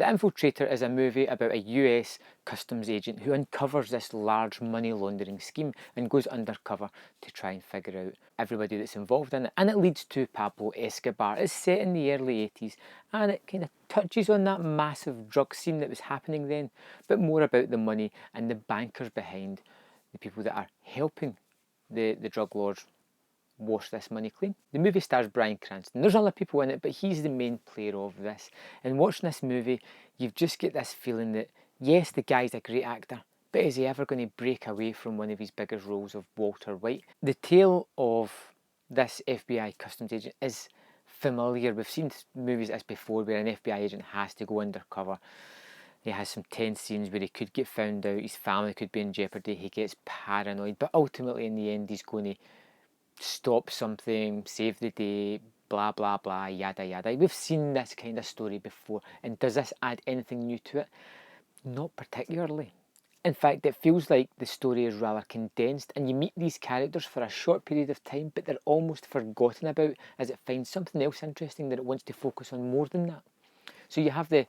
The Infiltrator is a movie about a US customs agent who uncovers this large money laundering scheme and goes undercover to try and figure out everybody that's involved in it. And it leads to Pablo Escobar. It's set in the early 80s and it kind of touches on that massive drug scene that was happening then, but more about the money and the bankers behind the people that are helping the drug lords wash this money clean. The movie stars Bryan Cranston. There's other people in it, but he's the main player of this. And watching this movie, you've just get this feeling that, yes, the guy's a great actor, but is he ever going to break away from one of his biggest roles of Walter White? The tale of this FBI customs agent is familiar. We've seen movies like this before where an FBI agent has to go undercover. He has some tense scenes where he could get found out, his family could be in jeopardy, he gets paranoid, but ultimately in the end he's going to stop something, save the day, blah blah blah, yada yada. We've seen this kind of story before, and does this add anything new to it? Not particularly. In fact, it feels like the story is rather condensed and you meet these characters for a short period of time, but they're almost forgotten about as it finds something else interesting that it wants to focus on more than that. So you have the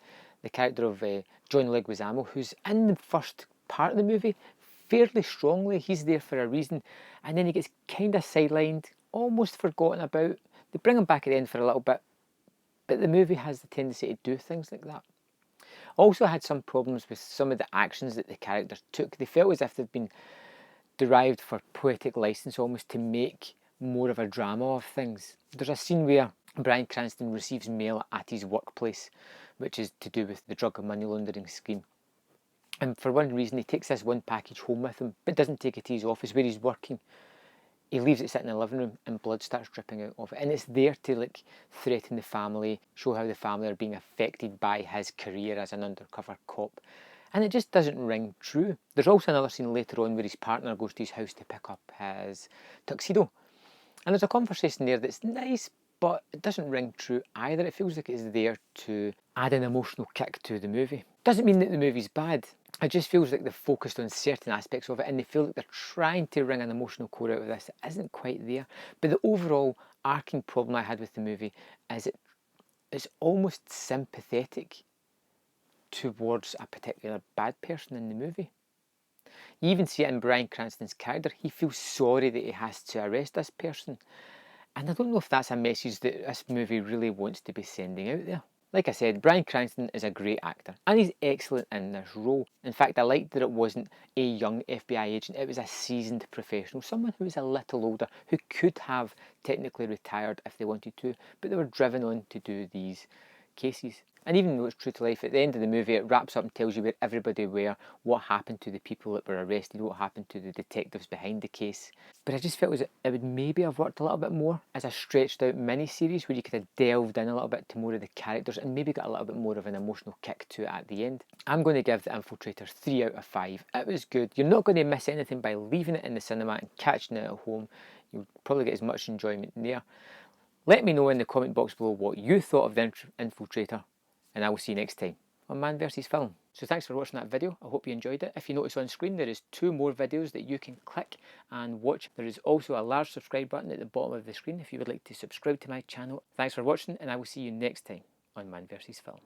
character of John Leguizamo, who's in the first part of the movie fairly strongly. He's there for a reason, and then he gets kind of sidelined, almost forgotten about. They bring him back at the end for a little bit, but the movie has the tendency to do things like that. Also had some problems with some of the actions that the characters took. They felt as if they'd been derived for poetic license almost to make more of a drama of things. There's a scene where Bryan Cranston receives mail at his workplace, which is to do with the drug and money laundering scheme. And for one reason, he takes this one package home with him, but doesn't take it to his office where he's working. He leaves it sitting in the living room and blood starts dripping out of it. And it's there to like threaten the family, show how the family are being affected by his career as an undercover cop. And it just doesn't ring true. There's also another scene later on where his partner goes to his house to pick up his tuxedo. And there's a conversation there that's nice, but it doesn't ring true either. It feels like it's there to add an emotional kick to the movie. Doesn't mean that the movie's bad. It just feels like they've focused on certain aspects of it and they feel like they're trying to wring an emotional core out of this that isn't quite there. But the overall arcing problem I had with the movie is it's almost sympathetic towards a particular bad person in the movie. You even see it in Bryan Cranston's character. He feels sorry that he has to arrest this person. And I don't know if that's a message that this movie really wants to be sending out there. Like I said, Bryan Cranston is a great actor and he's excellent in this role. In fact, I liked that it wasn't a young FBI agent, it was a seasoned professional, someone who was a little older, who could have technically retired if they wanted to, but they were driven on to do these cases. And even though it's true to life, at the end of the movie it wraps up and tells you where everybody were, what happened to the people that were arrested, what happened to the detectives behind the case. But I just felt as it would maybe have worked a little bit more as a stretched out mini-series where you could have delved in a little bit to more of the characters and maybe got a little bit more of an emotional kick to it at the end. I'm going to give The Infiltrator 3 out of 5. It was good. You're not going to miss anything by leaving it in the cinema and catching it at home. You'll probably get as much enjoyment there. Let me know in the comment box below what you thought of The Infiltrator, and I will see you next time on Man vs Film. So thanks for watching that video. I hope you enjoyed it. If you notice on screen, there is 2 more videos that you can click and watch. There is also a large subscribe button at the bottom of the screen if you would like to subscribe to my channel. Thanks for watching, and I will see you next time on Man vs Film.